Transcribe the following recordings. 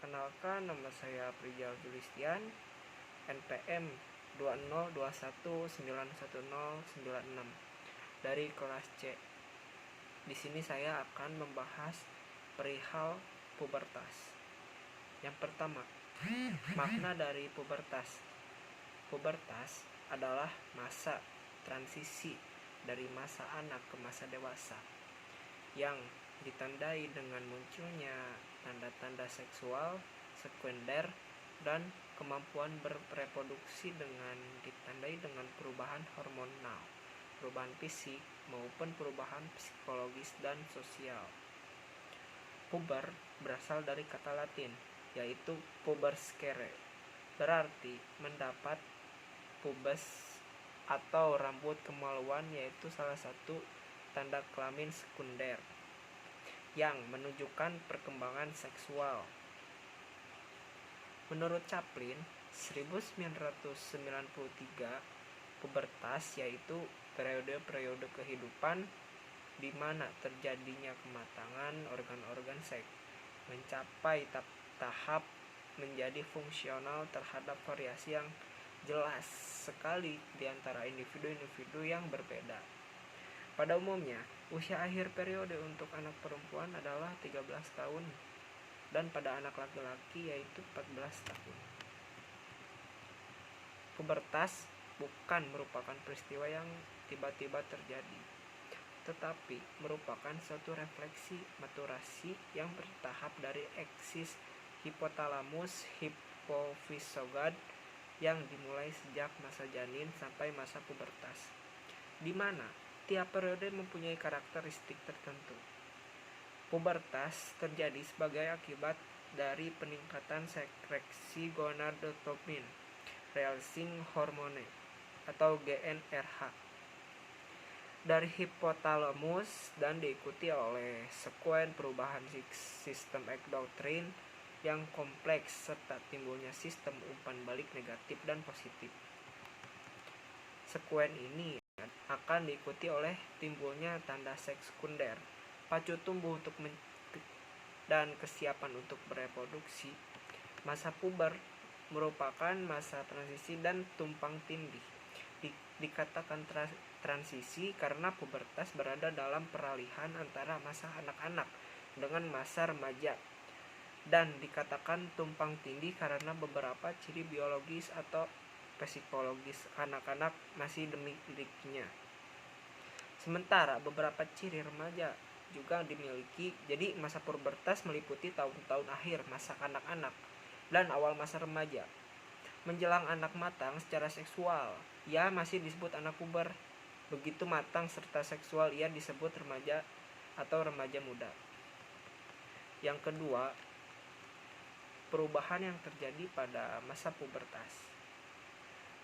Perkenalkan, nama saya Prijal Julistian, NPM 2021910996 dari kelas C. Di sini saya akan membahas perihal pubertas. Yang pertama, makna dari pubertas. Pubertas adalah masa transisi dari masa anak ke masa dewasa yang ditandai dengan munculnya tanda-tanda seksual sekunder dan kemampuan bereproduksi dengan ditandai dengan perubahan hormonal, perubahan fisik maupun perubahan psikologis dan sosial. Puber berasal dari kata Latin yaitu puberscere, berarti mendapat pubes atau rambut kemaluan, yaitu salah satu tanda kelamin sekunder yang menunjukkan perkembangan seksual. Menurut Chaplin 1993, pubertas yaitu periode-periode kehidupan di mana terjadinya kematangan organ-organ seks mencapai tahap menjadi fungsional terhadap variasi yang jelas sekali di antara individu-individu yang berbeda. Pada umumnya, usia akhir periode untuk anak perempuan adalah 13 tahun dan pada anak laki-laki yaitu 14 tahun. Pubertas bukan merupakan peristiwa yang tiba-tiba terjadi, tetapi merupakan suatu refleksi maturasi yang bertahap dari eksis hipotalamus hipofisogad yang dimulai sejak masa janin sampai masa pubertas, di mana tiap periode mempunyai karakteristik tertentu. Pubertas terjadi sebagai akibat dari peningkatan sekresi gonadotropin releasing hormone atau GnRH dari hipotalamus dan diikuti oleh sekuen perubahan sistem endoktrin yang kompleks serta timbulnya sistem umpan balik negatif dan positif. Sekuen ini akan diikuti oleh timbulnya tanda seks sekunder, pacu tumbuh untuk dan kesiapan untuk bereproduksi. Masa puber merupakan masa transisi dan tumpang tindih. Dikatakan transisi karena pubertas berada dalam peralihan antara masa anak-anak dengan masa remaja, dan dikatakan tumpang tindih karena beberapa ciri biologis atau psikologis anak-anak masih dimilikinya, sementara beberapa ciri remaja juga dimiliki. Jadi masa pubertas meliputi tahun-tahun akhir masa anak-anak dan awal masa remaja. Menjelang anak matang secara seksual, ia masih disebut anak puber. Begitu matang serta seksual, ia disebut remaja atau remaja muda. Yang kedua, perubahan yang terjadi pada masa pubertas.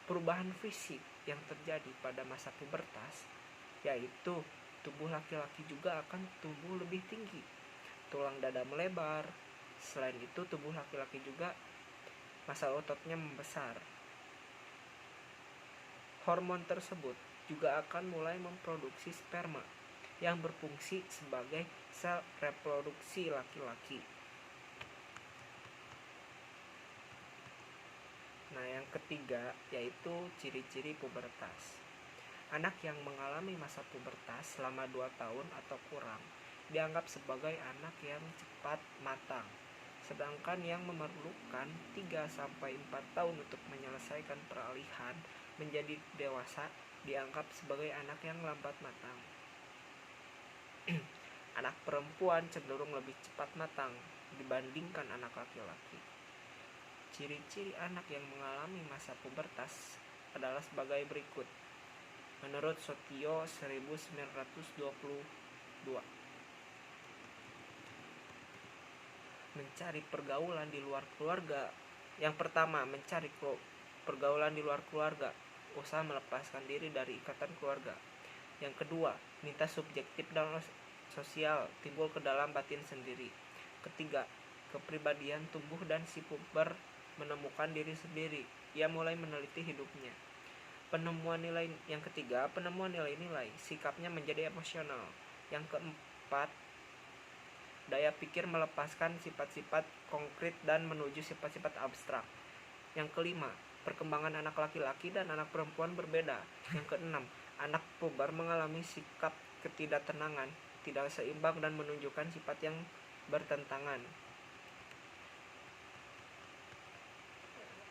Perubahan fisik yang terjadi pada masa pubertas yaitu tubuh laki-laki juga akan tumbuh lebih tinggi, tulang dada melebar. Selain itu, tubuh laki-laki juga massa ototnya membesar. Hormon tersebut juga akan mulai memproduksi sperma yang berfungsi sebagai sel reproduksi laki-laki. Nah, yang ketiga yaitu ciri-ciri pubertas. Anak yang mengalami masa pubertas selama 2 tahun atau kurang dianggap sebagai anak yang cepat matang, sedangkan yang memerlukan 3-4 tahun untuk menyelesaikan peralihan menjadi dewasa dianggap sebagai anak yang lambat matang. Anak perempuan cenderung lebih cepat matang dibandingkan anak laki-laki. Ciri-ciri anak yang mengalami masa pubertas adalah sebagai berikut. Menurut Sotio 1922, mencari pergaulan di luar keluarga. Yang pertama, mencari pergaulan di luar keluarga, usaha melepaskan diri dari ikatan keluarga. Yang kedua, minta subjektif dan sosial timbul ke dalam batin sendiri. Ketiga, kepribadian tumbuh dan si puber menemukan diri sendiri. Ia mulai meneliti hidupnya. Yang ketiga, penemuan nilai-nilai, sikapnya menjadi emosional. Yang keempat, Daya pikir melepaskan sifat-sifat konkret dan menuju sifat-sifat abstrak. Yang kelima, perkembangan anak laki-laki dan anak perempuan berbeda. Yang keenam, anak puber mengalami sikap ketidaktenangan, tidak seimbang dan menunjukkan sifat yang bertentangan.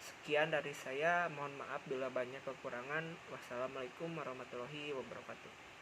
Sekian dari saya, mohon maaf bila banyak kekurangan. Wassalamualaikum warahmatullahi wabarakatuh.